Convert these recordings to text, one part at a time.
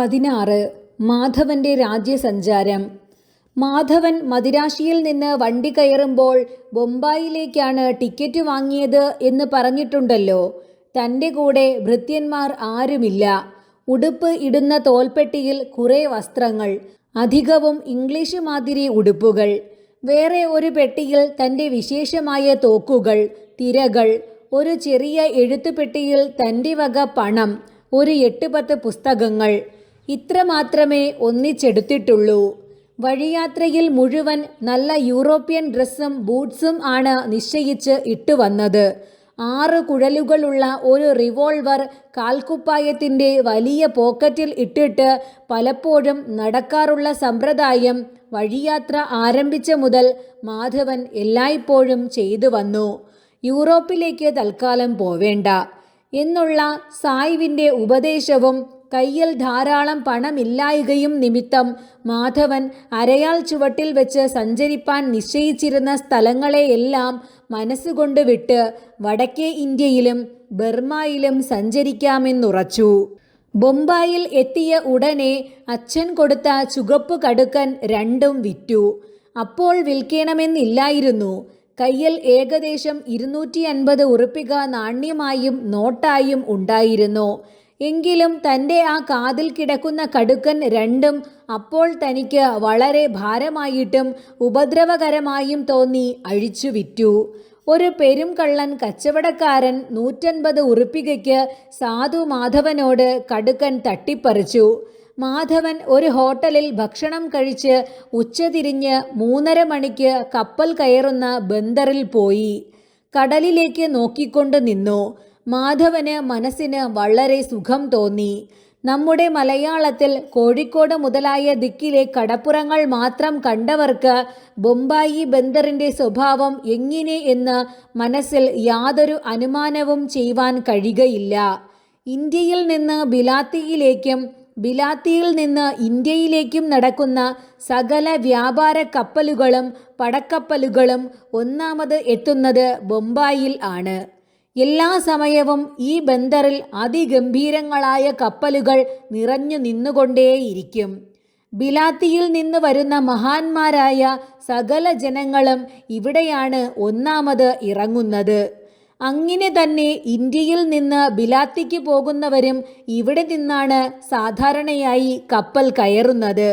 16. മാധവന്റെ രാജ്യസഞ്ചാരം. മാധവൻ മദിരാശിയിൽ നിന്ന് വണ്ടി കയറുമ്പോൾ ബൊംബായിലേക്കാണ് ടിക്കറ്റ് വാങ്ങിയത് എന്ന് പറഞ്ഞിട്ടുണ്ടല്ലോ. തൻ്റെ കൂടെ ഭൃത്യന്മാർ ആരുമില്ല. ഉടുപ്പ് ഇടുന്ന തോൽപ്പെട്ടിയിൽ കുറേ വസ്ത്രങ്ങൾ, അധികവും ഇംഗ്ലീഷ് മാതിരി ഉടുപ്പുകൾ. വേറെ ഒരു പെട്ടിയിൽ തൻ്റെ വിശേഷമായ തോക്കുകൾ, തിരകൾ. ഒരു ചെറിയ എഴുത്തുപെട്ടിയിൽ തൻ്റെ വക പണം, ഒരു 8-10 പുസ്തകങ്ങൾ. ഇത്ര മാത്രമേ ഒന്നിച്ചെടുത്തിട്ടുള്ളൂ. വഴിയാത്രയിൽ മുഴുവൻ നല്ല യൂറോപ്യൻ ഡ്രസ്സും ബൂട്ട്സും ആണ് നിശ്ചയിച്ച് ഇട്ടുവന്നത്. 6 കുഴലുകളുള്ള ഒരു റിവോൾവർ കാൽക്കുപ്പായത്തിൻ്റെ വലിയ പോക്കറ്റിൽ ഇട്ടിട്ട് പലപ്പോഴും നടക്കാറുള്ള സമ്പ്രദായം വഴിയാത്ര ആരംഭിച്ച മുതൽ മാധവൻ എല്ലായ്പ്പോഴും ചെയ്തു വന്നു. യൂറോപ്പിലേക്ക് തൽക്കാലം പോവേണ്ട എന്നുള്ള സായിവിൻ്റെ ഉപദേശവും കയ്യിൽ ധാരാളം പണമില്ലായ്കയും നിമിത്തം മാധവൻ അരയാൽ ചുവട്ടിൽ വെച്ച് സഞ്ചരിപ്പാൻ നിശ്ചയിച്ചിരുന്ന സ്ഥലങ്ങളെയെല്ലാം മനസ്സുകൊണ്ട് വിട്ട് വടക്കേ ഇന്ത്യയിലും ബർമായിലും സഞ്ചരിക്കാമെന്നുറച്ചു. ബൊംബായിൽ എത്തിയ ഉടനെ അച്ഛൻ കൊടുത്ത ചുവപ്പ് കടുക്കൻ 2ഉം വിറ്റു. അപ്പോൾ വിൽക്കണമെന്നില്ലായിരുന്നു. കയ്യിൽ ഏകദേശം 250 ഉറുപ്പിക നാണ്യമായും നോട്ടായും ഉണ്ടായിരുന്നു. എങ്കിലും തൻ്റെ ആ കാതിൽ കിടക്കുന്ന കടുക്കൻ 2ഉം അപ്പോൾ തനിക്ക് വളരെ ഭാരമായിട്ടും ഉപദ്രവകരമായും തോന്നി അഴിച്ചു വിറ്റു. ഒരു പെരും കള്ളൻ കച്ചവടക്കാരൻ 150 ഉറുപ്പികയ്ക്ക് സാധു മാധവനോട് കടുക്കൻ തട്ടിപ്പറിച്ചു. മാധവൻ ഒരു ഹോട്ടലിൽ ഭക്ഷണം കഴിച്ച് ഉച്ചതിരിഞ്ഞ് 3:30 മണിക്ക് കപ്പൽ കയറുന്ന ബന്ദറിൽ പോയി. കടലിലേക്ക് നോക്കിക്കൊണ്ട് നിന്നു. മാധവന് മനസ്സിന് വളരെ സുഖം തോന്നി. നമ്മുടെ മലയാളത്തിൽ കോഴിക്കോട് മുതലായ ദിക്കിലെ കടപ്പുറങ്ങൾ മാത്രം കണ്ടവർക്ക് ബൊംബായി ബന്ദറിൻ്റെ സ്വഭാവം എങ്ങനെ എന്ന് മനസ്സിൽ യാതൊരു അനുമാനവും ചെയ്യുവാൻ കഴിയുകയില്ല. ഇന്ത്യയിൽ നിന്ന് ബിലാത്തിയിലേക്കും ബിലാത്തിയിൽ നിന്ന് ഇന്ത്യയിലേക്കും നടക്കുന്ന സകല വ്യാപാര കപ്പലുകളും പടക്കപ്പലുകളും ഒന്നാമത് എത്തുന്നത് ബൊംബായിൽ ആണ്. എല്ലാ സമയവും ഈ ബന്ദറിൽ അതിഗംഭീരങ്ങളായ കപ്പലുകൾ നിറഞ്ഞു നിന്നുകൊണ്ടേയിരിക്കും. ബിലാത്തിയിൽ നിന്ന് വരുന്ന മഹാന്മാരായ സകല ജനങ്ങളും ഇവിടെയാണ് ഒന്നാമത് ഇറങ്ങുന്നത്. അങ്ങനെ തന്നെ ഇന്ത്യയിൽ നിന്ന് ബിലാത്തിക്ക് പോകുന്നവരും ഇവിടെ നിന്നാണ് സാധാരണയായി കപ്പൽ കയറുന്നത്.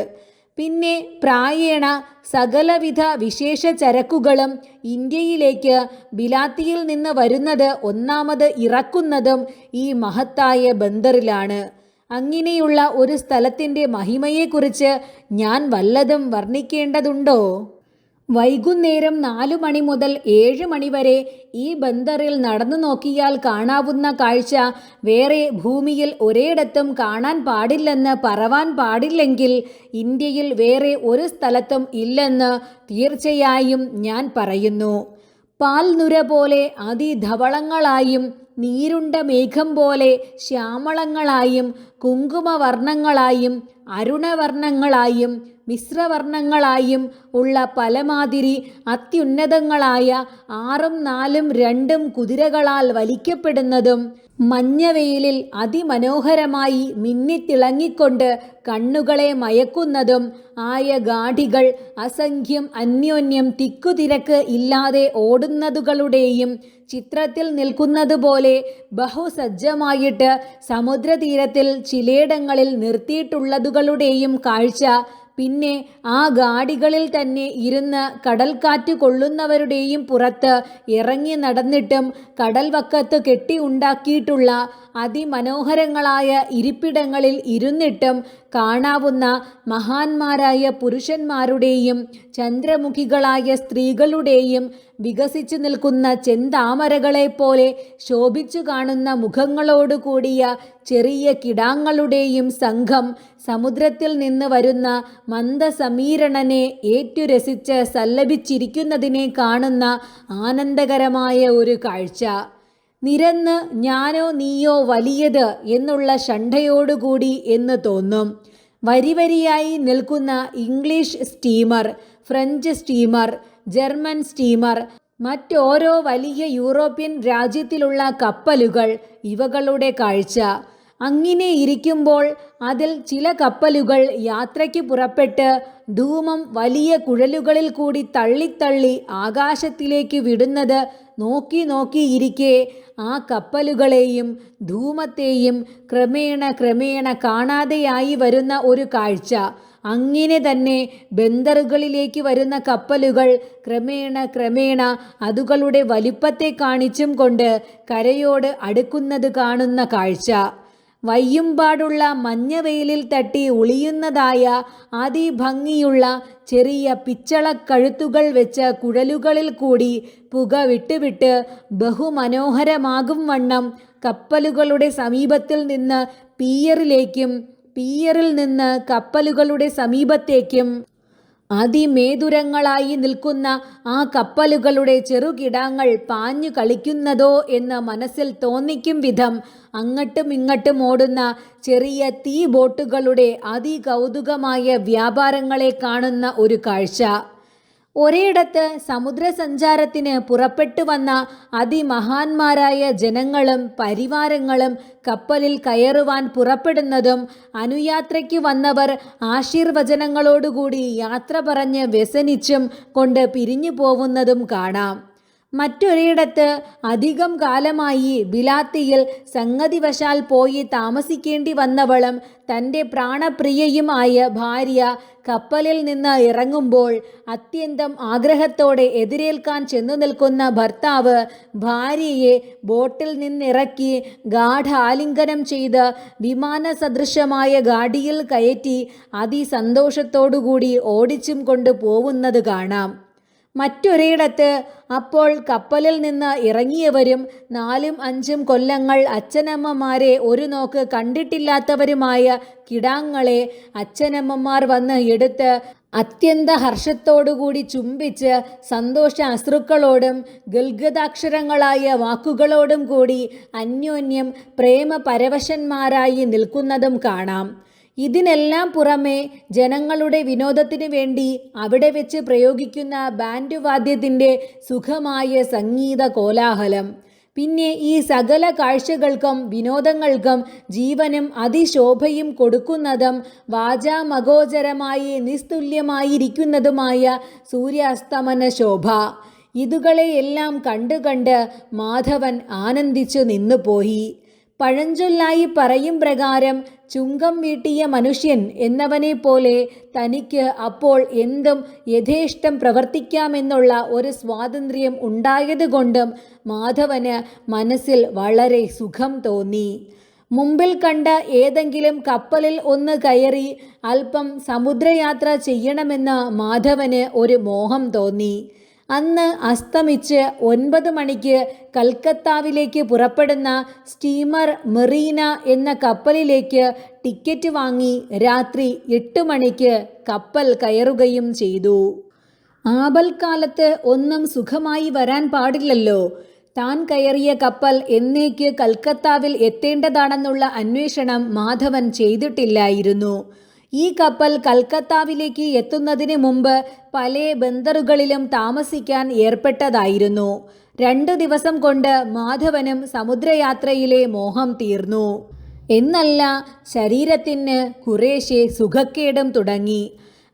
പിന്നെ പ്രായേണ സകലവിധ വിശേഷ ചരക്കുകളും ഇന്ത്യയിലേക്ക് ബിലാത്തിയിൽ നിന്ന് വരുന്നത് ഒന്നാമത് ഇറക്കുന്നതും ഈ മഹത്തായ ബന്ദറിലാണ്. അങ്ങനെയുള്ള ഒരു സ്ഥലത്തിൻ്റെ മഹിമയെക്കുറിച്ച് ഞാൻ വല്ലതും വർണ്ണിക്കേണ്ടതുണ്ടോ? വൈകുന്നേരം 4 മണി മുതൽ 7 മണി വരെ ഈ ബന്ദറിൽ നടന്നു നോക്കിയാൽ കാണാവുന്ന കാഴ്ച വേറെ ഭൂമിയിൽ ഒരിടത്തും കാണാൻ പാടില്ലെന്ന് പറവാൻ പാടില്ലെങ്കിൽ ഇന്ത്യയിൽ വേറെ ഒരു സ്ഥലത്തും ഇല്ലെന്ന് തീർച്ചയായും ഞാൻ പറയുന്നു. പാൽനുര പോലെ അതിധവളങ്ങളായും നീരുണ്ട മേഘം പോലെ ശ്യാമളങ്ങളായും കുങ്കുമവർണ്ണങ്ങളായും അരുണവർണ്ണങ്ങളായും മിശ്രവർണ്ണങ്ങളായും ഉള്ള പലമാതിരി അത്യുന്നതങ്ങളായ 6ഉം 4ഉം 2ഉം കുതിരകളാൽ വലിക്കപ്പെടുന്നതും മഞ്ഞവെയിലിൽ അതിമനോഹരമായി മിന്നിത്തിളങ്ങിക്കൊണ്ട് കണ്ണുകളെ മയക്കുന്നതും ആയ ഗാഡികൾ അസംഖ്യം അന്യോന്യം തിക്കുതിരക്ക് ഇല്ലാതെ ഓടുന്നതുകളുടെയും ചിത്രത്തിൽ നിൽക്കുന്നതുപോലെ ബഹുസജ്ജമായിട്ട് സമുദ്രതീരത്തിൽ ചിലയിടങ്ങളിൽ നിർത്തിയിട്ടുള്ളതുകളുടെയും കാഴ്ച, പിന്നെ ആ ഗാഡികളിൽ തന്നെ ഇരുന്ന് കടൽക്കാറ്റ് കൊള്ളുന്നവരുടെയും പുറത്ത് ഇറങ്ങി നടന്നിട്ടും കടൽ വക്കത്ത് കെട്ടി ഉണ്ടാക്കിയിട്ടുള്ള അതിമനോഹരങ്ങളായ ഇരിപ്പിടങ്ങളിൽ ഇരുന്നിട്ടും കാണാവുന്ന മഹാന്മാരായ പുരുഷന്മാരുടെയും ചന്ദ്രമുഖികളായ സ്ത്രീകളുടെയും വികസിച്ചു നിൽക്കുന്ന ചെന്താമരകളെപ്പോലെ ശോഭിച്ചു കാണുന്ന മുഖങ്ങളോട് കൂടിയ ചെറിയ കിടാങ്ങളുടെയും സംഘം സമുദ്രത്തിൽ നിന്ന് വരുന്ന മന്ദസമീരണനെ ഏറ്റുരസിച്ച് സല്ലപിച്ചിരിക്കുന്നതിനെ കാണുന്ന ആനന്ദകരമായ ഒരു കാഴ്ച. നിരന്ന് ഞാനോ നീയോ വലിയത് എന്നുള്ള ഷണ്ഠയോടുകൂടി എന്ന് തോന്നും. വരിവരിയായി നിൽക്കുന്ന English steamer, French steamer, German steamer, മറ്റോരോ വലിയ യൂറോപ്യൻ രാജ്യത്തിലുള്ള കപ്പലുകൾ, ഇവകളുടെ കാഴ്ച. അങ്ങനെ ഇരിക്കുമ്പോൾ അതിൽ ചില കപ്പലുകൾ യാത്രയ്ക്ക് പുറപ്പെട്ട് ധൂമം വലിയ കുഴലുകളിൽ കൂടി തള്ളിത്തള്ളി ആകാശത്തിലേക്ക് വിടുന്നത് നോക്കി നോക്കിയിരിക്കെ ആ കപ്പലുകളെയും ധൂമത്തെയും ക്രമേണ കാണാതെയായി വരുന്ന ഒരു കാഴ്ച. അങ്ങനെ തന്നെ ബന്ദറുകളിലേക്ക് വരുന്ന കപ്പലുകൾ ക്രമേണ അതുകളുടെ വലിപ്പത്തെ കാണിച്ചും കൊണ്ട് കരയോട് അടുക്കുന്നത് കാണുന്ന കാഴ്ച. വയ്യുംപാടുള്ള മഞ്ഞവെയിലിൽ തട്ടി ഉളിയുന്നതായ അതിഭംഗിയുള്ള ചെറിയ പിച്ചളക്കഴുത്തുകൾ വെച്ച കുഴലുകളിൽ കൂടി പുക വിട്ട് ബഹുമനോഹരമാകും വണ്ണം കപ്പലുകളുടെ സമീപത്തിൽ നിന്ന് പിയറിലേക്കും പിയറിൽ നിന്ന് കപ്പലുകളുടെ സമീപത്തേക്കും അതിമേതുരങ്ങളായി നിൽക്കുന്ന ആ കപ്പലുകളുടെ ചെറുകിടാങ്ങൾ പാഞ്ഞു കളിക്കുന്നതോ എന്ന് മനസ്സിൽ തോന്നിക്കും വിധം അങ്ങട്ടും ഇങ്ങട്ടും ഓടുന്ന ചെറിയ തീ ബോട്ടുകളുടെ അതികൗതുകമായ വ്യാപാരങ്ങളെ കാണുന്ന ഒരു കാഴ്ച. ഒരിടത്ത് സമുദ്രസഞ്ചാരത്തിന് പുറപ്പെട്ടു വന്ന അതിമഹാന്മാരായ ജനങ്ങളും പരിവാരങ്ങളും കപ്പലിൽ കയറുവാൻ പുറപ്പെടുന്നതും അനുയാത്രയ്ക്ക് വന്നവർ ആശീർവചനങ്ങളോടുകൂടി യാത്ര പറഞ്ഞ് വ്യസനിച്ചും കൊണ്ട് പിരിഞ്ഞു പോകുന്നതും കാണാം. മറ്റൊരിടത്ത് അധികം കാലമായി ബിലാത്തിയിൽ സംഗതിവശാൽ പോയി താമസിക്കേണ്ടി വന്നവളും തൻ്റെ പ്രാണപ്രിയയുമായ ഭാര്യ കപ്പലിൽ നിന്ന് ഇറങ്ങുമ്പോൾ അത്യന്തം ആഗ്രഹത്തോടെ എതിരേൽക്കാൻ ചെന്നു നിൽക്കുന്ന ഭർത്താവ് ഭാര്യയെ ബോട്ടിൽ നിന്നിറക്കി ഗാഠാലിംഗനം ചെയ്ത് വിമാന സദൃശമായ ഗാഡിയിൽ കയറ്റി അതിസന്തോഷത്തോടുകൂടി ഓടിച്ചും കൊണ്ട് പോകുന്നത് കാണാം. മറ്റൊരിടത്ത് അപ്പോൾ കപ്പലിൽ നിന്ന് ഇറങ്ങിയവരും 4-5 കൊല്ലങ്ങൾ അച്ഛനമ്മമാരെ ഒരു നോക്ക് കണ്ടിട്ടില്ലാത്തവരുമായ കിടാങ്ങളെ അച്ഛനമ്മമാർ വന്ന് എടുത്ത് അത്യന്ത ഹർഷത്തോടുകൂടി ചുംബിച്ച് സന്തോഷ അശ്രുക്കളോടും ഗൽഗതാക്ഷരങ്ങളായ വാക്കുകളോടും കൂടി അന്യോന്യം പ്രേമപരവശന്മാരായി നിൽക്കുന്നതും കാണാം. ഇതിനെല്ലാം പുറമെ ജനങ്ങളുടെ വിനോദത്തിനു വേണ്ടി അവിടെ വെച്ച് പ്രയോഗിക്കുന്ന ബാൻഡ് വാദ്യത്തിൻ്റെ സുഖമായ സംഗീത കോലാഹലം. പിന്നെ ഈ സകല കാഴ്ചകൾക്കും വിനോദങ്ങൾക്കും ജീവനും അതിശോഭയും കൊടുക്കുന്നതും വാചാമഗോചരമായി നിസ്തുല്യമായിരിക്കുന്നതുമായ സൂര്യാസ്തമന ശോഭ. ഇതുകളെയെല്ലാം കണ്ട് മാധവൻ ആനന്ദിച്ചു നിന്നുപോയി. പഴഞ്ചൊല്ലായി പറയും പ്രകാരം ചുങ്കം വീട്ടിയ മനുഷ്യൻ എന്നവനെ പോലെ തനിക്ക് അപ്പോൾ എന്തും യഥേഷ്ടം പ്രവർത്തിക്കാമെന്നുള്ള ഒരു സ്വാതന്ത്ര്യം ഉണ്ടായതുകൊണ്ടും മാധവന് മനസ്സിൽ വളരെ സുഖം തോന്നി. മുമ്പിൽ കണ്ട ഏതെങ്കിലും കപ്പലിൽ ഒന്ന് കയറി അല്പം സമുദ്രയാത്ര ചെയ്യണമെന്ന് മാധവന് ഒരു മോഹം തോന്നി. അന്ന് അസ്തമിച്ച് 9 മണിക്ക് കൽക്കത്താവിലേക്ക് പുറപ്പെടുന്ന സ്റ്റീമർ മെറീന എന്ന കപ്പലിലേക്ക് ടിക്കറ്റ് വാങ്ങി രാത്രി 8 മണിക്ക് കപ്പൽ കയറുകയും ചെയ്തു. ആപൽക്കാലത്ത് ഒന്നും സുഖമായി വരാൻ പാടില്ലല്ലോ. താൻ കയറിയ കപ്പൽ എന്നേക്ക് കൽക്കത്താവിൽ എത്തേണ്ടതാണെന്നുള്ള അന്വേഷണം മാധവൻ ചെയ്തിട്ടില്ലായിരുന്നു. ഈ കപ്പൽ കൽക്കത്താവിലേക്ക് എത്തുന്നതിന് മുമ്പ് പല ബന്ദറുകളിലും താമസിക്കാൻ ഏർപ്പെട്ടതായിരുന്നു. 2 ദിവസം കൊണ്ട് മാധവനും സമുദ്രയാത്രയിലെ മോഹം തീർന്നു. എന്നല്ല, ശരീരത്തിന് കുറേശ്ശെ സുഖക്കേടും തുടങ്ങി.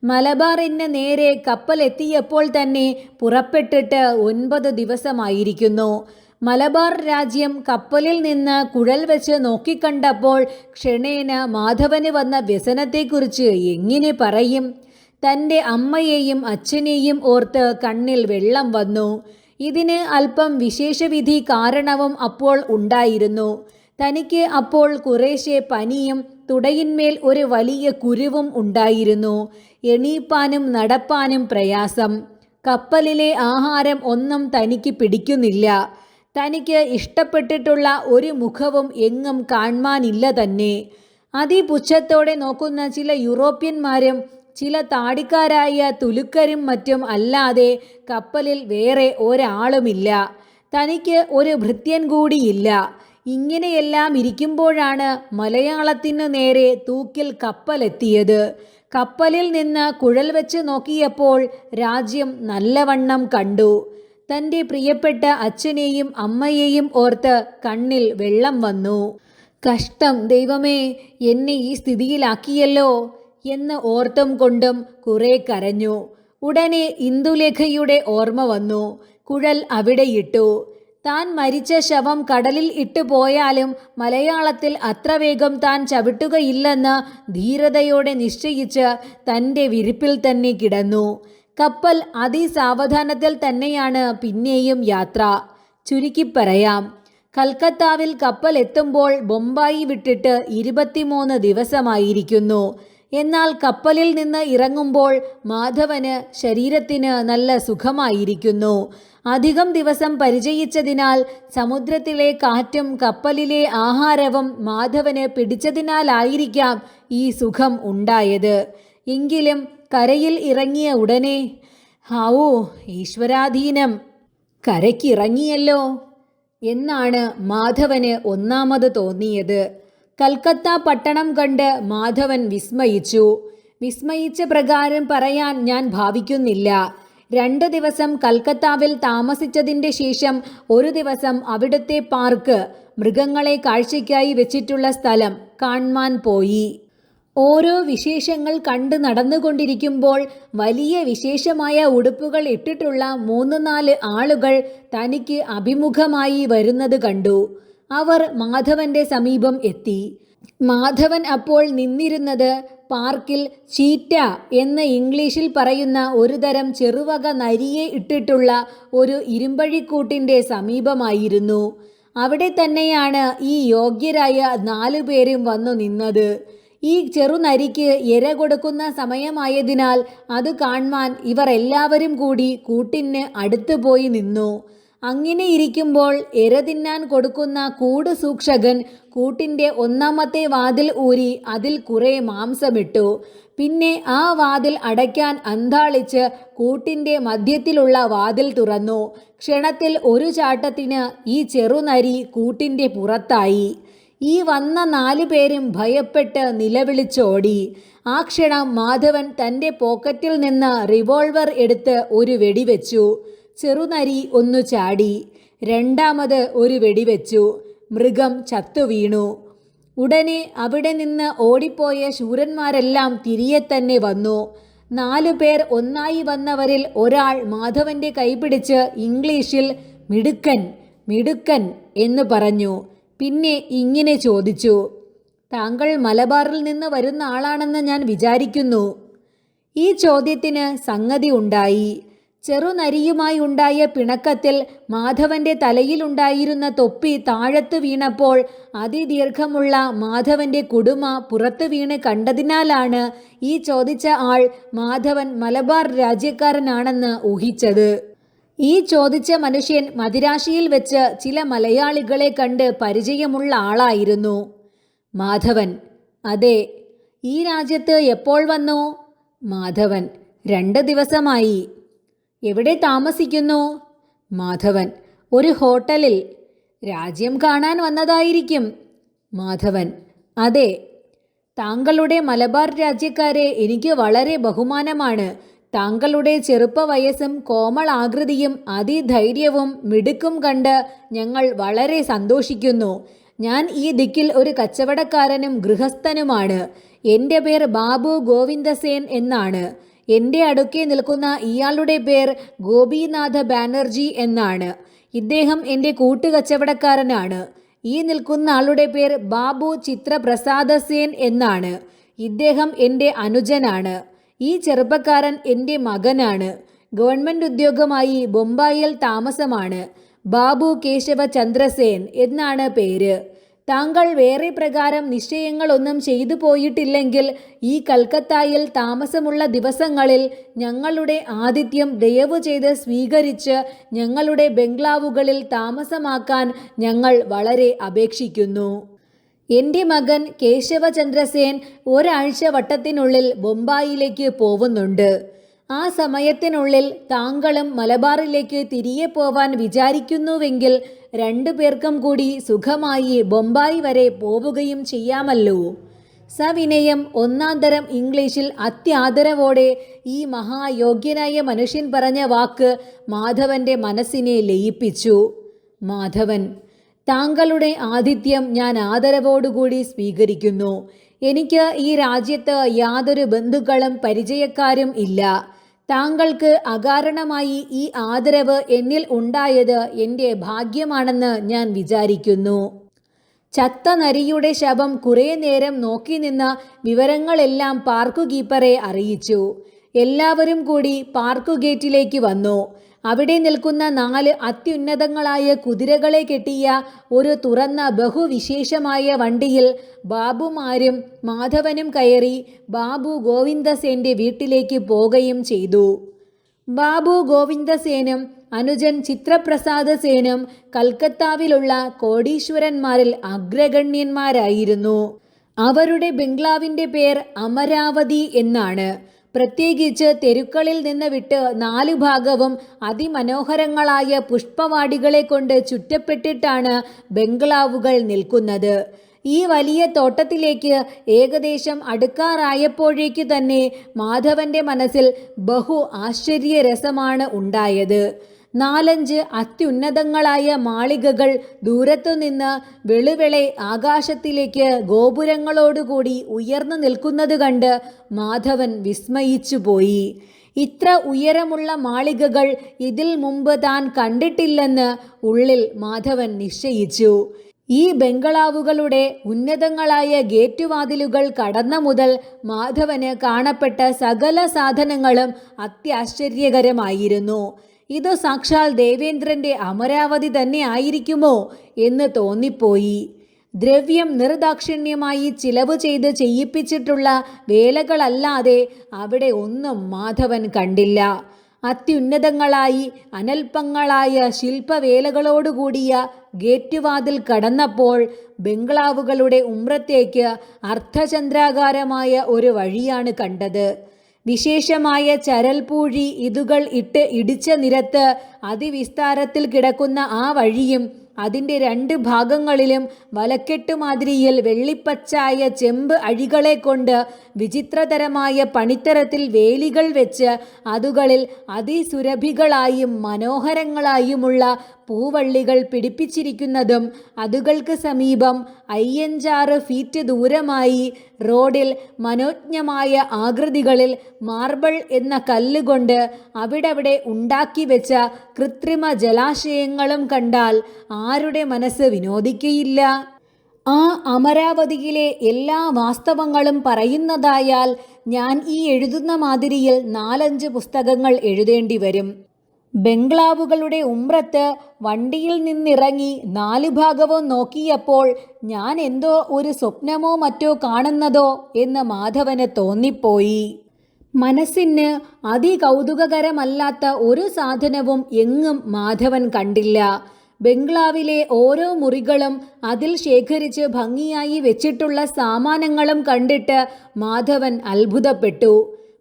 മലബാറിന് നേരെ കപ്പൽ എത്തിയപ്പോൾ തന്നെ പുറപ്പെട്ടിട്ട് 9 ദിവസമായിരിക്കുന്നു. മലബാർ രാജ്യം കപ്പലിൽ നിന്ന് കുഴൽ വെച്ച് നോക്കിക്കണ്ടപ്പോൾ ക്ഷണേന മാധവന് വന്ന വ്യസനത്തെക്കുറിച്ച് എങ്ങനെ പറയും? തൻ്റെ അമ്മയെയും അച്ഛനെയും ഓർത്ത് കണ്ണിൽ വെള്ളം വന്നു. ഇതിന് അല്പം വിശേഷവിധി കാരണവും അപ്പോൾ ഉണ്ടായിരുന്നു. തനിക്ക് അപ്പോൾ കുറേശ്ശെ പനിയും തുടയിന്മേൽ ഒരു വലിയ കുരുവും ഉണ്ടായിരുന്നു. എണീപ്പാനും നടപ്പാനും പ്രയാസം. കപ്പലിലെ ആഹാരം ഒന്നും തനിക്ക് പിടിക്കുന്നില്ല. തനിക്ക് ഇഷ്ടപ്പെട്ടിട്ടുള്ള ഒരു മുഖവും എങ്ങും കാണാനില്ല തന്നെ. അതിപുച്ഛത്തോടെ നോക്കുന്ന ചില യൂറോപ്യന്മാരും ചില താടിക്കാരായ തുലുക്കരും മറ്റും അല്ലാതെ കപ്പലിൽ വേറെ ഒരാളുമില്ല. തനിക്ക് ഒരു ഭൃത്യൻ കൂടിയില്ല. ഇങ്ങനെയെല്ലാം ഇരിക്കുമ്പോഴാണ് മലയാളത്തിനു നേരെ തൂക്കിൽ കപ്പലെത്തിയത്. കപ്പലിൽ നിന്ന് കുഴൽ വെച്ച് നോക്കിയപ്പോൾ രാജ്യം നല്ലവണ്ണം കണ്ടു. തൻ്റെ പ്രിയപ്പെട്ട അച്ഛനെയും അമ്മയെയും ഓർത്ത് കണ്ണിൽ വെള്ളം വന്നു. കഷ്ടം ദൈവമേ, എന്നെ ഈ സ്ഥിതിയിലാക്കിയല്ലോ എന്ന് ഓർത്തും കൊണ്ടും കുറെ കരഞ്ഞു. ഉടനെ ഇന്ദുലേഖയുടെ ഓർമ്മ വന്നു. കുഴൽ അവിടെ ഇട്ടു. താൻ മരിച്ച ശവം കടലിൽ ഇട്ടു പോയാലും മലയാളത്തിൽ അത്ര വേഗം താൻ ചവിട്ടുകയില്ലെന്ന് ധീരതയോടെ നിശ്ചയിച്ച് തൻ്റെ വിരിപ്പിൽ തന്നെ കിടന്നു. കപ്പൽ അതിസാവധാനത്തിൽ തന്നെയാണ് പിന്നെയും യാത്ര. ചുരുക്കിപ്പറയാം, കൽക്കത്താവിൽ കപ്പൽ എത്തുമ്പോൾ ബൊമ്പായി വിട്ടിട്ട് 23 ദിവസമായിരിക്കുന്നു. എന്നാൽ കപ്പലിൽ നിന്ന് ഇറങ്ങുമ്പോൾ മാധവന് ശരീരത്തിന് നല്ല സുഖമായിരിക്കുന്നു. അധികം ദിവസം പരിചയിച്ചതിനാൽ സമുദ്രത്തിലെ കാറ്റും കപ്പലിലെ ആഹാരവും മാധവന് പിടിച്ചതിനാലായിരിക്കാം ഈ സുഖം ഉണ്ടായത്. എങ്കിലും കരയിൽ ഇറങ്ങിയ ഉടനെ ഹാവൂ, ഈശ്വരാധീനം, കരയ്ക്കിറങ്ങിയല്ലോ എന്നാണ് മാധവന് ഒന്നാമത് തോന്നിയത്. കൽക്കത്ത പട്ടണം കണ്ട് മാധവൻ വിസ്മയിച്ചു. വിസ്മയിച്ച പ്രകാരം പറയാൻ ഞാൻ ഭാവിക്കുന്നില്ല. 2 ദിവസം കൽക്കത്താവിൽ താമസിച്ചതിൻ്റെ ശേഷം ഒരു ദിവസം അവിടുത്തെ പാർക്ക്, മൃഗങ്ങളെ കാഴ്ചയ്ക്കായി വെച്ചിട്ടുള്ള സ്ഥലം കാണാൻ പോയി. ഓരോ വിശേഷങ്ങൾ കണ്ട് നടന്നുകൊണ്ടിരിക്കുമ്പോൾ വലിയ വിശേഷമായ ഉടുപ്പുകൾ ഇട്ടിട്ടുള്ള 3-4 ആളുകൾ തനിക്ക് അഭിമുഖമായി വരുന്നത് കണ്ടു. അവർ മാധവന്റെ സമീപം എത്തി. മാധവൻ അപ്പോൾ നിന്നിരുന്നത് പാർക്കിൽ ചീറ്റ എന്ന് ഇംഗ്ലീഷിൽ പറയുന്ന ഒരു തരം ചെറുവക നരിയെ ഇട്ടിട്ടുള്ള ഒരു ഇരുമ്പഴിക്കൂട്ടിൻ്റെ സമീപമായിരുന്നു. അവിടെ തന്നെയാണ് ഈ യോഗ്യരായ 4 പേരും വന്നു നിന്നത്. ഈ ചെറുനരിക്ക് ഇര കൊടുക്കുന്ന സമയമായതിനാൽ അത് കാണാൻ ഇവർ എല്ലാവരും കൂടി കൂട്ടിന് അടുത്ത് പോയി നിന്നു. അങ്ങനെ ഇരിക്കുമ്പോൾ ഇര തിന്നാൻ കൊടുക്കുന്ന കൂട് സൂക്ഷകൻ കൂട്ടിൻ്റെ 1-ാമത്തെ വാതിൽ ഊരി അതിൽ കുറെ മാംസമിട്ടു. പിന്നെ ആ വാതിൽ അടയ്ക്കാൻ അന്താളിച്ച് കൂട്ടിൻ്റെ മധ്യത്തിലുള്ള വാതിൽ തുറന്നു. ക്ഷണത്തിൽ ഒരു ചാട്ടത്തിന് ഈ ചെറുനരി കൂട്ടിൻ്റെ പുറത്തായി. ഈ വന്ന 4 പേരും ഭയപ്പെട്ട് നിലവിളിച്ചോടി. ആ ക്ഷണം മാധവൻ തൻ്റെ പോക്കറ്റിൽ നിന്ന് റിവോൾവർ എടുത്ത് ഒരു വെടിവെച്ചു. ചെറുനരി ഒന്നു ചാടി. 2ാമത് ഒരു വെടിവെച്ചു. മൃഗം ചത്തുവീണു. ഉടനെ അവിടെ നിന്ന് ഓടിപ്പോയ ശൂരന്മാരെല്ലാം തിരികെ തന്നെ വന്നു. 4 പേർ ഒന്നായി വന്നവരിൽ ഒരാൾ മാധവന്റെ കൈപിടിച്ച് ഇംഗ്ലീഷിൽ മിടുക്കൻ മിടുക്കൻ എന്ന് പറഞ്ഞു. പിന്നെ ഇങ്ങനെ ചോദിച്ചു, താങ്കൾ മലബാറിൽ നിന്ന് വരുന്ന ആളാണെന്ന് ഞാൻ വിചാരിക്കുന്നു. ഈ ചോദ്യത്തിന് സംഗതി ഉണ്ടായി. ചെറുനരിയുമായി ഉണ്ടായ പിണക്കത്തിൽ മാധവന്റെ തലയിലുണ്ടായിരുന്ന തൊപ്പി താഴത്ത് വീണപ്പോൾ അതിദീർഘമുള്ള മാധവന്റെ കുടുമ പുറത്തു വീണ് കണ്ടതിനാലാണ് ഈ ചോദിച്ച ആൾ മാധവൻ മലബാർ രാജ്യക്കാരനാണെന്ന് ഊഹിച്ചത്. ഈ ചോദിച്ച മനുഷ്യൻ മദിരാശിയിൽ വെച്ച് ചില മലയാളികളെ കണ്ട് പരിചയമുള്ള ആളായിരുന്നു. മാധവൻ: അതെ. ഈ രാജ്യത്ത് എപ്പോൾ വന്നു? മാധവൻ: 2 ദിവസമായി. എവിടെ താമസിക്കുന്നു? മാധവൻ: ഒരു ഹോട്ടലിൽ. രാജ്യം കാണാൻ വന്നതായിരിക്കും. മാധവൻ: അതെ. താങ്കളുടെ മലബാർ രാജ്യക്കാരെ എനിക്ക് വളരെ ബഹുമാനമാണ്. താങ്കളുടെ ചെറുപ്പ വയസ്സും കോമളാകൃതിയും അതിധൈര്യവും മിടുക്കും കണ്ട് ഞങ്ങൾ വളരെ സന്തോഷിക്കുന്നു. ഞാൻ ഈ ദിക്കിൽ ഒരു കച്ചവടക്കാരനും ഗൃഹസ്ഥനുമാണ്. എൻ്റെ പേർ ബാബു ഗോവിന്ദസേൻ എന്നാണ്. എൻ്റെ അടുക്കെ നിൽക്കുന്ന ഇയാളുടെ പേർ ഗോപിനാഥ ബാനർജി എന്നാണ്. ഇദ്ദേഹം എൻ്റെ കൂട്ടുകച്ചവടക്കാരനാണ്. ഈ നിൽക്കുന്ന ആളുടെ പേർ ബാബു ചിത്രപ്രസാദസേൻ എന്നാണ്. ഇദ്ദേഹം എൻ്റെ അനുജനാണ്. ഈ ചെറുപ്പക്കാരൻ എൻ്റെ മകനാണ്. ഗവൺമെൻറ് ഉദ്യോഗമായി ബൊമ്പായിൽ താമസമാണ്. ബാബു കേശവ ചന്ദ്രസേൻ എന്നാണ് പേര്. താങ്കൾ വേറെ പ്രകാരം നിശ്ചയങ്ങളൊന്നും ചെയ്തു പോയിട്ടില്ലെങ്കിൽ ഈ കൽക്കത്തായിൽ താമസമുള്ള ദിവസങ്ങളിൽ ഞങ്ങളുടെ ആതിഥ്യം ദയവു ചെയ്ത് സ്വീകരിച്ച് ഞങ്ങളുടെ ബംഗ്ലാവുകളിൽ താമസമാക്കാൻ ഞങ്ങൾ വളരെ അപേക്ഷിക്കുന്നു. എൻ്റെ മകൻ കേശവചന്ദ്രസേൻ ഒരാഴ്ച വട്ടത്തിനുള്ളിൽ ബൊമ്പായിലേക്ക് പോവുന്നുണ്ട്. ആ സമയത്തിനുള്ളിൽ താങ്കളും മലബാറിലേക്ക് തിരികെ പോവാൻ വിചാരിക്കുന്നുവെങ്കിൽ 2 പേർക്കും കൂടി സുഖമായി ബൊമ്പായി വരെ പോവുകയും ചെയ്യാമല്ലോ. സവിനയം 1-ാം തരം ഇംഗ്ലീഷിൽ അത്യാദരവോടെ ഈ മഹായോഗ്യനായ മനുഷ്യൻ പറഞ്ഞ വാക്ക് മാധവന്റെ മനസ്സിനെ ലയിപ്പിച്ചു. മാധവൻ: താങ്കളുടെ ആതിഥ്യം ഞാൻ ആദരവോടുകൂടി സ്വീകരിക്കുന്നു. എനിക്ക് ഈ രാജ്യത്ത് യാതൊരു ബന്ധുക്കളും പരിചയക്കാരും ഇല്ല. താങ്കൾക്ക് അകാരണമായി ഈ ആദരവ് എന്നിൽ ഉണ്ടായത് എൻ്റെ ഭാഗ്യമാണെന്ന് ഞാൻ വിചാരിക്കുന്നു. ചത്ത നരിയുടെ ശവം കുറേ നേരം നോക്കി നിന്ന വിവരങ്ങളെല്ലാം പാർക്കുകീപ്പറെ അറിയിച്ചു. എല്ലാവരും കൂടി പാർക്കുകേറ്റിലേക്ക് വന്നു. അവിടെ നിൽക്കുന്ന 4 അത്യുന്നതങ്ങളായ കുതിരകളെ കെട്ടിയ ഒരു തുറന്ന ബഹുവിശേഷമായ വണ്ടിയിൽ ബാബുമാരും മാധവനും കയറി ബാബു ഗോവിന്ദസേൻ്റെ വീട്ടിലേക്ക് പോകുകയും ചെയ്തു. ബാബു ഗോവിന്ദസേനും അനുജൻ ചിത്രപ്രസാദ സേനും കൽക്കത്താവിലുള്ള കോടീശ്വരന്മാരിൽ അഗ്രഗണ്യന്മാരായിരുന്നു. അവരുടെ ബംഗ്ലാവിൻ്റെ പേർ അമരാവതി എന്നാണ്. പ്രത്യേകിച്ച് തെരുക്കളിൽ നിന്ന് വിട്ട് 4 ഭാഗവും അതിമനോഹരങ്ങളായ പുഷ്പവാടികളെ കൊണ്ട് ചുറ്റപ്പെട്ടിട്ടാണ് ബംഗ്ലാവുകൾ നിൽക്കുന്നത്. ഈ വലിയ തോട്ടത്തിലേക്ക് ഏകദേശം അടുക്കാറായപ്പോഴേക്കു തന്നെ മാധവന്റെ മനസ്സിൽ ബഹു ആശ്ചര്യരസമാണ് ഉണ്ടായത്. 4-5 അത്യുന്നതങ്ങളായ മാളികകൾ ദൂരത്തുനിന്ന് വെളുവെളെ ആകാശത്തിലേക്ക് ഗോപുരങ്ങളോടുകൂടി ഉയർന്നു നിൽക്കുന്നത് കണ്ട് മാധവൻ വിസ്മയിച്ചുപോയി. ഇത്ര ഉയരമുള്ള മാളികകൾ ഇതിൽ മുമ്പ് താൻ കണ്ടിട്ടില്ലെന്ന് ഉള്ളിൽ മാധവൻ നിശ്ചയിച്ചു. ഈ ബംഗ്ലാവുകളുടെ ഉന്നതങ്ങളായ ഗേറ്റുവാതിലുകൾ കടന്ന മുതൽ മാധവന് കാണപ്പെട്ട സകല സാധനങ്ങളും അത്യാശ്ചര്യകരമായിരുന്നു. ഇത് സാക്ഷാൽ ദേവേന്ദ്രൻ്റെ അമരാവതി തന്നെ ആയിരിക്കുമോ എന്ന് തോന്നിപ്പോയി. ദ്രവ്യം നിർദാക്ഷിണ്യമായി ചിലവ് ചെയ്ത് ചെയ്യിപ്പിച്ചിട്ടുള്ള വേലകളല്ലാതെ അവിടെ ഒന്നും മാധവൻ കണ്ടില്ല. അത്യുന്നതങ്ങളായി അനൽപങ്ങളായ ശില്പവേലകളോടുകൂടിയ ഗേറ്റുവാതിൽ കടന്നപ്പോൾ ബംഗ്ലാവുകളുടെ ഉമ്രത്തേക്ക് അർദ്ധചന്ദ്രാകാരമായ ഒരു വഴിയാണ് കണ്ടത്. വിശേഷമായ ചരൽപൂഴി ഇതുകൾ ഇട്ട് ഇടിച്ച നിരത്ത് അതിവിസ്താരത്തിൽ കിടക്കുന്ന ആ വഴിയും അതിൻ്റെ 2 ഭാഗങ്ങളിലും വലക്കെട്ടുമാതിരിയിൽ വെള്ളിപ്പച്ചായ ചെമ്പ് അഴികളെ കൊണ്ട് വിചിത്രതരമായ പണിത്തരത്തിൽ വേലികൾ വെച്ച് അതുകളിൽ അതിസുരഭികളായും മനോഹരങ്ങളായുമുള്ള പൂവള്ളികൾ പിടിപ്പിച്ചിരിക്കുന്നതും അതുകൾക്ക് സമീപം 5-6 ഫീറ്റ് ദൂരമായി റോഡിൽ മനോജ്ഞമായ ആകൃതികളിൽ മാർബിൾ എന്ന കല്ലുകൊണ്ട് അവിടവിടെ ഉണ്ടാക്കി വെച്ച കൃത്രിമ ജലാശയങ്ങളും കണ്ടാൽ ആരുടെ മനസ്സ് വിനോദിക്കയില്ല? ആ അമരാവതിയിലെ എല്ലാ വാസ്തവങ്ങളും പറയുന്നതായാൽ ഞാൻ ഈ എഴുതുന്ന മാതിരിയിൽ 4-5 പുസ്തകങ്ങൾ എഴുതേണ്ടി വരും. ബംഗ്ലാവുകളുടെ ഉമ്രത്ത് വണ്ടിയിൽ നിന്നിറങ്ങി 4 ഭാഗവും നോക്കിയപ്പോൾ ഞാൻ എന്തോ ഒരു സ്വപ്നമോ മറ്റോ കാണുന്നതോ എന്ന് മാധവന് തോന്നിപ്പോയി. മനസ്സിന് അതികൗതുകകരമല്ലാത്ത ഒരു സാധനവും എങ്ങും മാധവൻ കണ്ടില്ല. ബംഗ്ലാവിലെ ഓരോ മുറികളും അതിൽ ശേഖരിച്ച് ഭംഗിയായി വെച്ചിട്ടുള്ള സാമാനങ്ങളും കണ്ടിട്ട് മാധവൻ അത്ഭുതപ്പെട്ടു.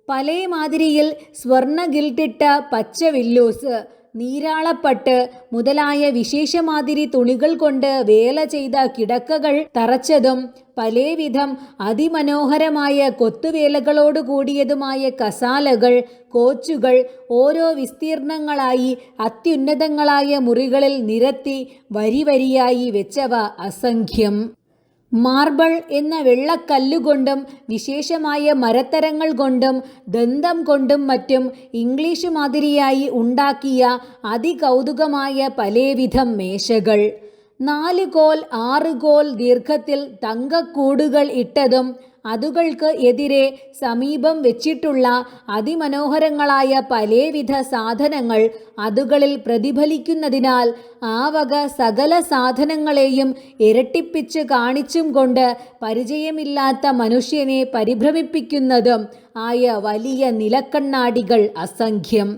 പലേ മാതിരിയിൽ സ്വർണ്ണ ഗിൽട്ടിട്ട പച്ച വില്ലൂസ്, നീരാളപ്പട്ട് മുതലായ വിശേഷമാതിരി തുണികൾ കൊണ്ട് വേല ചെയ്ത കിടക്കകൾ തറച്ചതും പലേവിധം അതിമനോഹരമായ കൊത്തുവേലകളോട് കൂടിയതുമായ കസാലകൾ, കോച്ചുകൾ ഓരോ വിസ്തീർണങ്ങളായി അത്യുന്നതങ്ങളായ മുറികളിൽ നിരത്തി വരിവരിയായി വെച്ചവ അസംഖ്യം. മാർബിൾ എന്ന വെള്ളക്കല്ലുകൊണ്ടും വിശേഷമായ മരത്തരങ്ങൾ കൊണ്ടും ദന്തം കൊണ്ടും മറ്റും ഇംഗ്ലീഷ് മാതിരിയായി ഉണ്ടാക്കിയ അതികൗതുകമായ പലേവിധം മേശകൾ, 4 കോൽ 6 കോൽ ദീർഘത്തിൽ തങ്കക്കൂടുകൾ ഇട്ടതും അതുകൾക്ക് എതിരെ സമീപം വെച്ചിട്ടുള്ള അതിമനോഹരങ്ങളായ പലേവിധ സാധനങ്ങൾ അതുകളിൽ പ്രതിഫലിക്കുന്നതിനാൽ ആ വക സകല സാധനങ്ങളെയും ഇരട്ടിപ്പിച്ച് കാണിച്ചും കൊണ്ട് പരിചയമില്ലാത്ത മനുഷ്യനെ പരിഭ്രമിപ്പിക്കുന്നതും ആയ വലിയ നിലക്കണ്ണാടികൾ അസംഖ്യം.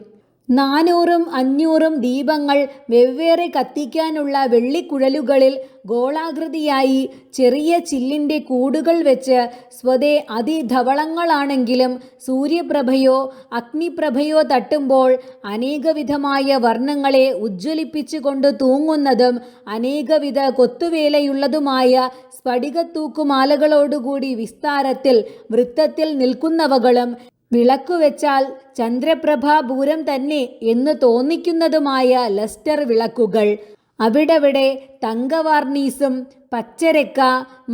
400-500 ദീപങ്ങൾ വെവ്വേറെ കത്തിക്കാനുള്ള വെള്ളിക്കുഴലുകളിൽ ഗോളാകൃതിയായി ചെറിയ ചില്ലിൻ്റെ കൂടുകൾ വെച്ച് സ്വതേ അതിധവളങ്ങളാണെങ്കിലും സൂര്യപ്രഭയോ അഗ്നിപ്രഭയോ തട്ടുമ്പോൾ അനേകവിധമായ വർണ്ണങ്ങളെ ഉജ്ജ്വലിപ്പിച്ചുകൊണ്ട് തൂങ്ങുന്നതും അനേകവിധ കൊത്തുവേലയുള്ളതുമായ സ്ഫടികത്തൂക്കുമാലകളോടുകൂടി വിസ്താരത്തിൽ വൃത്തത്തിൽ നിൽക്കുന്നവകളും വിളക്കുവെച്ചാൽ ചന്ദ്രപ്രഭാപൂരം തന്നെ എന്ന് തോന്നിക്കുന്നതുമായ ലസ്റ്റർ വിളക്കുകൾ, അവിടവിടെ തങ്കവാർണീസും പച്ചരക്ക,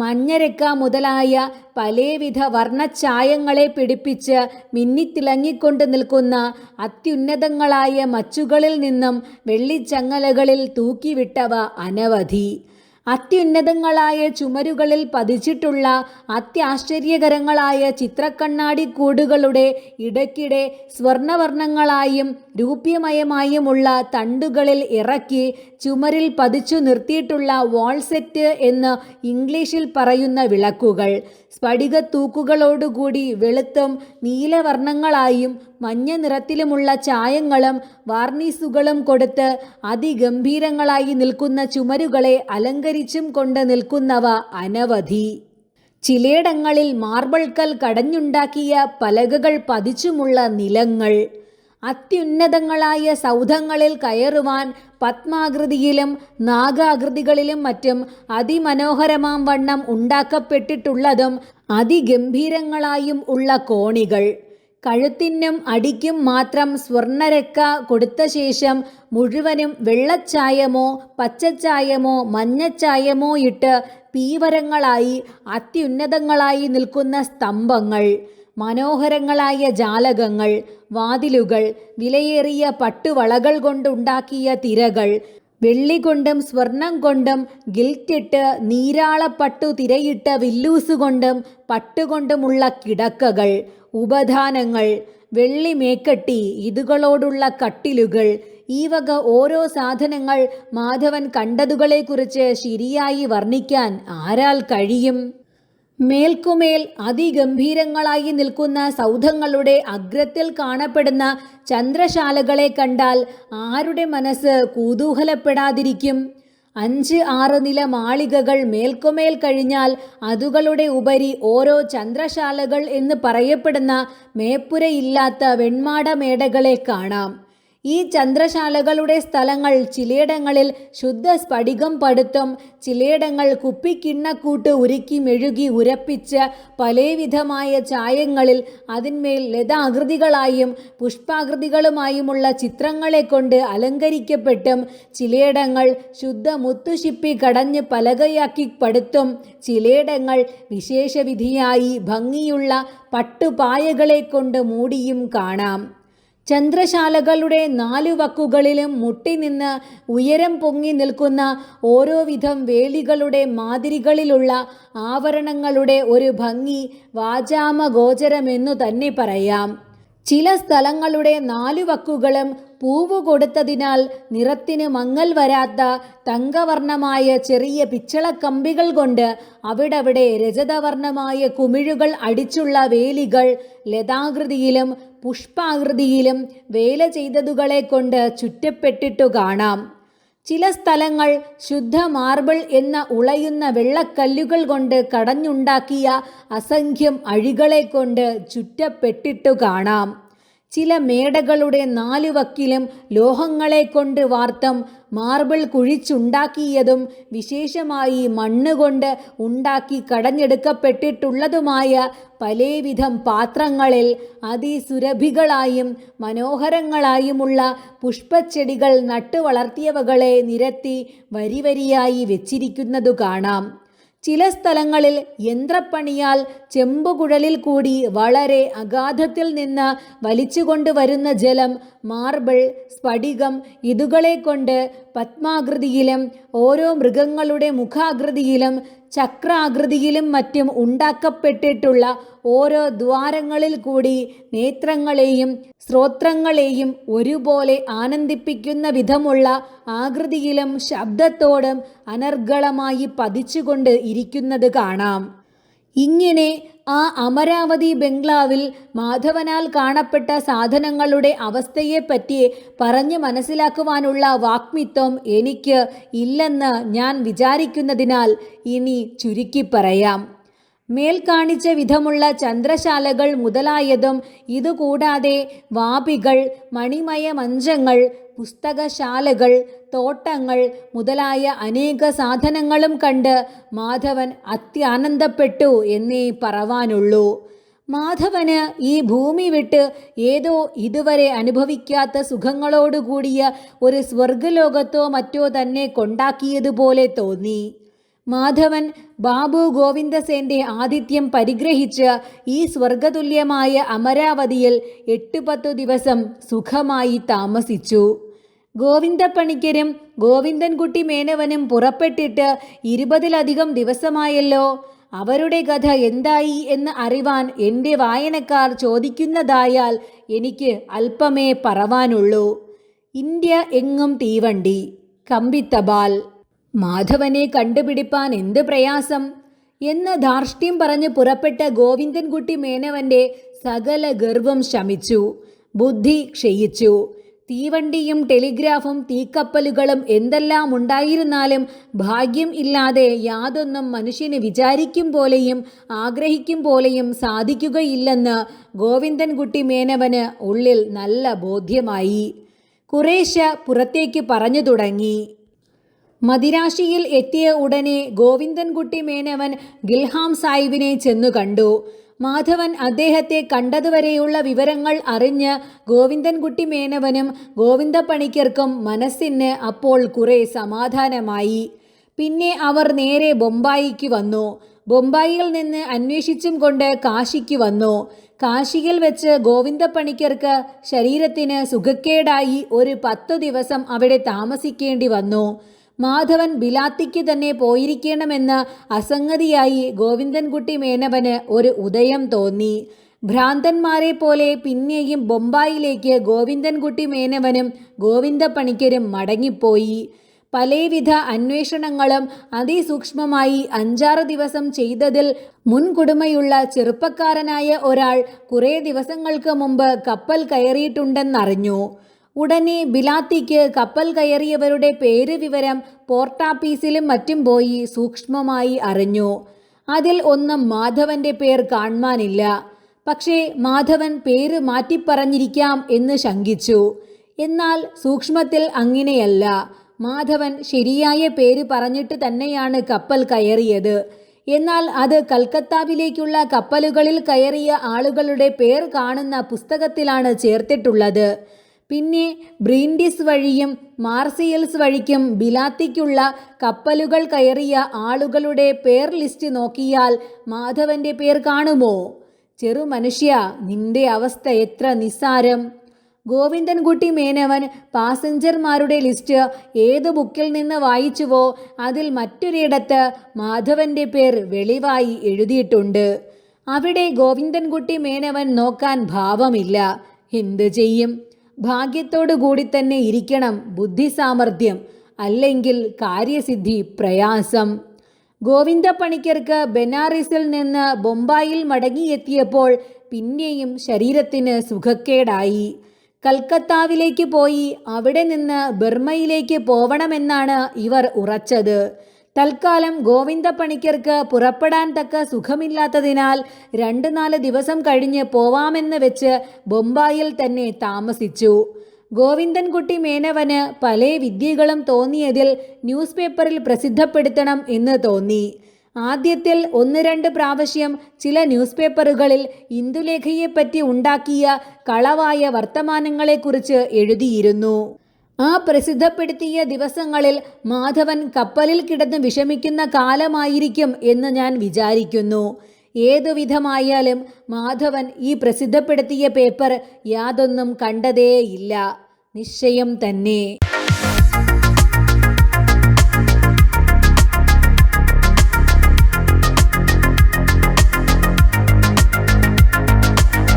മഞ്ഞരക്ക മുതലായ പലവിധ വർണ്ണഛായങ്ങളെ പിടിപ്പിച്ച് മിന്നിത്തിളങ്ങിക്കൊണ്ട് നിൽക്കുന്ന അത്യുന്നതങ്ങളായ മച്ചുകളിൽ നിന്നും വെള്ളിച്ചങ്ങലകളിൽ തൂക്കിവിട്ടവ അനവധി. അത്യുന്നതങ്ങളായ ചുമരുകളിൽ പതിച്ചിട്ടുള്ള അത്യാശ്ചര്യകരങ്ങളായ ചിത്രക്കണ്ണാടിക്കൂടുകളുടെ ഇടയ്ക്കിടെ സ്വർണവർണ്ണങ്ങളായും രൂപ്യമയമായുമുള്ള തണ്ടുകളിൽ ഇറക്കി ചുമരിൽ പതിച്ചു നിർത്തിയിട്ടുള്ള വാൾസെറ്റ് എന്ന് ഇംഗ്ലീഷിൽ പറയുന്ന വിളക്കുകൾ സ്ഫടികത്തൂക്കുകളോടുകൂടി വെളുത്തും നീലവർണ്ണങ്ങളായും മഞ്ഞ നിറത്തിലുമുള്ള ചായങ്ങളും വാർണീസുകളും കൊടുത്ത് അതിഗംഭീരങ്ങളായി നിൽക്കുന്ന ചുമരുകളെ അലങ്കരിച്ചും കൊണ്ട് നിൽക്കുന്നവ അനവധി. ചിലയിടങ്ങളിൽ മാർബിൾ കൽ കടഞ്ഞുണ്ടാക്കിയ പലകകൾ പതിച്ചുമുള്ള നിലങ്ങൾ. അത്യുന്നതങ്ങളായ സൗധങ്ങളിൽ കയറുവാൻ പത്മാകൃതിയിലും നാഗാകൃതികളിലും മറ്റും അതിമനോഹരമാം വണ്ണം ഉണ്ടാക്കപ്പെട്ടിട്ടുള്ളതും അതിഗംഭീരങ്ങളായും ഉള്ള കോണികൾ. കഴുത്തിനും അടിക്കും മാത്രം സ്വർണ്ണരക്ക കൊടുത്ത ശേഷം മുഴുവനും വെള്ളച്ചായമോ പച്ചച്ചായമോ മഞ്ഞച്ചായമോ ഇട്ട് പീവരങ്ങളായി അത്യുന്നതങ്ങളായി നിൽക്കുന്ന സ്തംഭങ്ങൾ, മനോഹരങ്ങളായ ജാലകങ്ങൾ, വാതിലുകൾ, വിലയേറിയ പട്ടുവളകൾ കൊണ്ടുണ്ടാക്കിയ തിരകൾ, വെള്ളി കൊണ്ടും സ്വർണം കൊണ്ടും ഗിൽറ്റിട്ട് നീരാളപ്പട്ടു തിരയിട്ട വില്ലൂസുകൊണ്ടും പട്ടുകൊണ്ടുമുള്ള കിടക്കകൾ, ഉപധാനങ്ങൾ, വെള്ളി മേക്കട്ടി, ഇതുകളോടുള്ള കട്ടിലുകൾ, ഈ വക ഓരോ സാധനങ്ങൾ മാധവൻ കണ്ടതുകളെക്കുറിച്ച് ശരിയായി വർണ്ണിക്കാൻ ആരാൽ കഴിയും? മേൽക്കുമേൽ അതിഗംഭീരങ്ങളായി നിൽക്കുന്ന സൗധങ്ങളുടെ അഗ്രത്തിൽ കാണപ്പെടുന്ന ചന്ദ്രശാലകളെ കണ്ടാൽ ആരുടെ മനസ്സ് കുതൂഹലപ്പെടാതിരിക്കും? 5-6 നില മാളികകൾ മേൽക്കുമേൽ കഴിഞ്ഞാൽ അതുകളുടെ ഉപരി ഓരോ ചന്ദ്രശാലകൾ എന്ന് പറയപ്പെടുന്ന മേപ്പുരയില്ലാത്ത വെൺമാടമേടകളെ കാണാം. ഈ ചന്ദ്രശാലകളുടെ സ്ഥലങ്ങൾ ചിലയിടങ്ങളിൽ ശുദ്ധ സ്ഫടികം പടുത്തും ചിലയിടങ്ങൾ കുപ്പിക്കിണ്ണക്കൂട്ട് ഉരുക്കി മെഴുകി ഉരപ്പിച്ച് പലവിധമായ ചായങ്ങളിൽ അതിന്മേൽ ലതാകൃതികളായും പുഷ്പാകൃതികളുമായുമുള്ള ചിത്രങ്ങളെ കൊണ്ട് അലങ്കരിക്കപ്പെട്ടും ചിലയിടങ്ങൾ ശുദ്ധ മുത്തുശിപ്പി കടഞ്ഞ് പലകയാക്കി പടുത്തും ചിലയിടങ്ങൾ വിശേഷവിധിയായി ഭംഗിയുള്ള പട്ടുപായകളെ കൊണ്ട് മൂടിയും കാണാം. ചന്ദ്രശാലകളുടെ 4 വക്കുകളിലും മുട്ടിനിന്ന് ഉയരം പൊങ്ങി നിൽക്കുന്ന ഓരോവിധം വേലികളുടെ മാതിരികളിലുള്ള ആവരണങ്ങളുടെ ഒരു ഭംഗി വാചാമഗോചരമെന്നു തന്നെ പറയാം. ചില സ്ഥലങ്ങളുടെ 4 വക്കുകളും പൂവ് കൊടുത്തതിനാൽ നിറത്തിന് മങ്ങൽ വരാത്ത തങ്കവർണ്ണമായ ചെറിയ പിച്ചളക്കമ്പികൾ കൊണ്ട് അവിടവിടെ രജതവർണ്ണമായ കുമിഴുകൾ അടിച്ചുള്ള വേലികൾ ലതാകൃതിയിലും പുഷ്പാകൃതിയിലും വേല ചെയ്തതുകളെ കൊണ്ട് ചുറ്റപ്പെട്ടിട്ടു കാണാം. ചില സ്ഥലങ്ങൾ ശുദ്ധ മാർബിൾ എന്ന ഉളയുന്ന വെള്ളക്കല്ലുകൾ കൊണ്ട് കടഞ്ഞുണ്ടാക്കിയ അസംഖ്യം അഴികളെ കൊണ്ട് ചുറ്റപ്പെട്ടിട്ടു കാണാം. ചില മേടകളുടെ 4 വക്കിലും ലോഹങ്ങളെ കൊണ്ട് വാർത്തും മാർബിൾ കുഴിച്ചുണ്ടാക്കിയതും വിശേഷമായി മണ്ണുകൊണ്ട് ഉണ്ടാക്കി കടഞ്ഞെടുക്കപ്പെട്ടിട്ടുള്ളതുമായ പലവിധം പാത്രങ്ങളിൽ അതിസുരഭികളായും മനോഹരങ്ങളായുമുള്ള പുഷ്പച്ചെടികൾ നട്ടുവളർത്തിയവകളെ നിരത്തി വരിവരിയായി വെച്ചിരിക്കുന്നതു കാണാം. ചില സ്ഥലങ്ങളിൽ യന്ത്രപ്പണിയാൽ ചെമ്പുകുഴലിൽ കൂടി വളരെ അഗാധത്തിൽ നിന്ന് വലിച്ചുകൊണ്ടുവരുന്ന ജലം മാർബിൾ, സ്ഫടികം ഇതുകളെ കൊണ്ട് പത്മാകൃതിയിലും ഓരോ മൃഗങ്ങളുടെ മുഖാകൃതിയിലും ചക്രാകൃതിയിലും മറ്റും ഉണ്ടാക്കപ്പെട്ടിട്ടുള്ള ഓരോ ദ്വാരങ്ങളിൽ കൂടി നേത്രങ്ങളെയും ശ്രോത്രങ്ങളെയും ഒരുപോലെ ആനന്ദിപ്പിക്കുന്ന വിധമുള്ള ആകൃതിയിലും ശബ്ദത്തോടും അനർഗളമായി പതിച്ചുകൊണ്ട് ഇരിക്കുന്നത് കാണാം. ഇങ്ങനെ ആ അമരാവതി ബംഗ്ലാവിൽ മാധവനാൽ കാണപ്പെട്ട സാധനങ്ങളുടെ അവസ്ഥയെപ്പറ്റി പറഞ്ഞ് മനസ്സിലാക്കുവാനുള്ള വാക്മിത്വം എനിക്ക് ഇല്ലെന്ന് ഞാൻ വിചാരിക്കുന്നതിനാൽ ഇനി ചുരുക്കി പറയാം. മേൽ കാണിച്ച വിധമുള്ള ചന്ദ്രശാലകൾ മുതലായതും ഇതുകൂടാതെ വാപികൾ, മണിമയ മഞ്ചങ്ങൾ, പുസ്തകശാലകൾ, തോട്ടങ്ങൾ മുതലായ അനേക സാധനങ്ങളും കണ്ട് മാധവൻ അത്യാനന്ദപ്പെട്ടു എന്നേ പറവാനുള്ളൂ. മാധവന് ഈ ഭൂമി വിട്ട് ഏതോ ഇതുവരെ അനുഭവിക്കാത്ത സുഖങ്ങളോടുകൂടിയ ഒരു സ്വർഗലോകത്തോ മറ്റോ തന്നെ കൊണ്ടാക്കിയതുപോലെ തോന്നി. മാധവൻ ബാബു ഗോവിന്ദസേന്റെ ആതിഥ്യം പരിഗ്രഹിച്ച് ഈ സ്വർഗതുല്യമായ അമരാവതിയിൽ 8-10 ദിവസം സുഖമായി താമസിച്ചു. ഗോവിന്ദപ്പണിക്കരും ഗോവിന്ദൻകുട്ടി മേനവനും പുറപ്പെട്ടിട്ട് 20-ലധികം ദിവസമായല്ലോ. അവരുടെ കഥ എന്തായി എന്ന് അറിവാൻ എൻ്റെ വായനക്കാർ ചോദിക്കുന്നതായാൽ എനിക്ക് അല്പമേ പറവാനുള്ളൂ. ഇന്ത്യ എങ്ങും തീവണ്ടി, കമ്പിത്തപാൽ. മാധവനെ കണ്ടുപിടിപ്പാൻ എന്ത് പ്രയാസം എന്ന് ധാർഷ്ട്യം പറഞ്ഞ് പുറപ്പെട്ട ഗോവിന്ദൻകുട്ടി മേനവൻ്റെ സകല ഗർവം ശമിച്ചു, ബുദ്ധി ക്ഷയിച്ചു. തീവണ്ടിയും ടെലിഗ്രാഫും തീക്കപ്പലുകളും എന്തെല്ലാം ഉണ്ടായിരുന്നാലും ഭാഗ്യം ഇല്ലാതെ യാതൊന്നും മനുഷ്യന് വിചാരിക്കും പോലെയും ആഗ്രഹിക്കും പോലെയും സാധിക്കുകയില്ലെന്ന് ഗോവിന്ദൻകുട്ടി മേനവന് ഉള്ളിൽ നല്ല ബോധ്യമായി. കുറേശ്ശെ പുറത്തേക്ക് പറഞ്ഞു തുടങ്ങി. മദിരാശിയിൽ എത്തിയ ഉടനെ ഗോവിന്ദൻകുട്ടി മേനവൻ ഗിൽഹാം സാഹിബിനെ ചെന്നു കണ്ടു. മാധവൻ അദ്ദേഹത്തെ കണ്ടതുവരെയുള്ള വിവരങ്ങൾ അറിഞ്ഞ് ഗോവിന്ദൻകുട്ടി മേനവനും ഗോവിന്ദപ്പണിക്കർക്കും മനസ്സിന് അപ്പോൾ കുറെ സമാധാനമായി. പിന്നെ അവർ നേരെ ബൊമ്പായിക്ക് വന്നു. ബൊമ്പായിൽ നിന്ന് അന്വേഷിച്ചും കൊണ്ട് കാശിക്ക് വന്നു. കാശിയിൽ വെച്ച് ഗോവിന്ദപ്പണിക്കർക്ക് ശരീരത്തിന് സുഖക്കേടായി ഒരു 10 ദിവസം അവിടെ താമസിക്കേണ്ടി വന്നു. മാധവൻ ബിലാത്തിക്ക് തന്നെ പോയിരിക്കണമെന്ന് അസംഗതിയായി ഗോവിന്ദൻകുട്ടി മേനവന് ഒരു ഉദയം തോന്നി. ഭ്രാന്തന്മാരെ പോലെ പിന്നെയും ബൊമ്പായിലേക്ക് ഗോവിന്ദൻകുട്ടി മേനവനും ഗോവിന്ദപ്പണിക്കരും മടങ്ങിപ്പോയി. പലവിധ അന്വേഷണങ്ങളും അതിസൂക്ഷ്മമായി 5-6 ദിവസം ചെയ്തതിൽ മുൻകുടുമയുള്ള ചെറുപ്പക്കാരനായ ഒരാൾ കുറേ ദിവസങ്ങൾക്ക് മുമ്പ് കപ്പൽ കയറിയിട്ടുണ്ടെന്നറിഞ്ഞു. ഉടനെ ബിലാത്തിക്ക് കപ്പൽ കയറിയവരുടെ പേര് വിവരം പോർട്ടാപ്പീസിലും മറ്റും പോയി സൂക്ഷ്മമായി അറിഞ്ഞു. അതിൽ ഒന്നും മാധവന്റെ പേർ കാണാനില്ല. പക്ഷേ മാധവൻ പേര് മാറ്റിപ്പറഞ്ഞിരിക്കാം എന്ന് ശങ്കിച്ചു. എന്നാൽ സൂക്ഷ്മത്തിൽ അങ്ങനെയല്ല. മാധവൻ ശരിയായ പേര് പറഞ്ഞിട്ട് തന്നെയാണ് കപ്പൽ കയറിയത്. എന്നാൽ അത് കൽക്കത്താവിലേക്കുള്ള കപ്പലുകളിൽ കയറിയ ആളുകളുടെ പേർ കാണുന്ന പുസ്തകത്തിലാണ് ചേർത്തിട്ടുള്ളത്. പിന്നെ ബ്രീൻഡിസ് വഴിയും മാർസിയൽസ് വഴിക്കും ബിലാത്തിക്കുള്ള കപ്പലുകൾ കയറിയ ആളുകളുടെ പേർ ലിസ്റ്റ് നോക്കിയാൽ മാധവന്റെ പേർ കാണുമോ? ചെറുമനുഷ്യ, നിന്റെ അവസ്ഥ എത്ര നിസ്സാരം. ഗോവിന്ദൻകുട്ടി മേനവൻ പാസഞ്ചർമാരുടെ ലിസ്റ്റ് ഏത് ബുക്കിൽ നിന്ന് വായിച്ചുവോ അതിൽ മറ്റൊരിടത്ത് മാധവന്റെ പേർ വെളിവായി എഴുതിയിട്ടുണ്ട്. അവിടെ ഗോവിന്ദൻകുട്ടി മേനവൻ നോക്കാൻ ഭാവമില്ല. എന്ത് ചെയ്യും? ഭാഗ്യത്തോടു കൂടി തന്നെ ഇരിക്കണം ബുദ്ധിസാമർഥ്യം, അല്ലെങ്കിൽ കാര്യസിദ്ധി പ്രയാസം. ഗോവിന്ദപ്പണിക്കർക്ക് ബനാറസിൽ നിന്ന് ബൊമ്പായിൽ മടങ്ങിയെത്തിയപ്പോൾ പിന്നെയും ശരീരത്തിന് സുഖക്കേടായി. കൽക്കത്താവിലേക്ക് പോയി അവിടെ നിന്ന് ബർമ്മയിലേക്ക് പോവണമെന്നാണ് ഇവർ ഉറച്ചത്. തൽക്കാലം ഗോവിന്ദപ്പണിക്കർക്ക് പുറപ്പെടാൻ തക്ക സുഖമില്ലാത്തതിനാൽ 2-4 ദിവസം കഴിഞ്ഞ് പോവാമെന്ന് വെച്ച് ബൊമ്പായിൽ തന്നെ താമസിച്ചു. ഗോവിന്ദൻകുട്ടി മേനവന് പല വിദ്യകളും തോന്നിയതിൽ ന്യൂസ് പേപ്പറിൽ പ്രസിദ്ധപ്പെടുത്തണം എന്ന് തോന്നി. ആദ്യത്തിൽ 1-2 പ്രാവശ്യം ചില ന്യൂസ് പേപ്പറുകളിൽ ഇന്ദുലേഖയെപ്പറ്റി ഉണ്ടാക്കിയ കളവായ വർത്തമാനങ്ങളെക്കുറിച്ച് എഴുതിയിരുന്നു. ആ പ്രസിദ്ധപ്പെടുത്തിയ ദിവസങ്ങളിൽ മാധവൻ കപ്പലിൽ കിടന്ന് വിഷമിക്കുന്ന കാലമായിരിക്കും എന്ന് ഞാൻ വിചാരിക്കുന്നു. ഏതുവിധമായാലും മാധവൻ ഈ പ്രസിദ്ധപ്പെടുത്തിയ പേപ്പർ യാതൊന്നും കണ്ടതേയില്ല. നിശ്ചയം തന്നെ.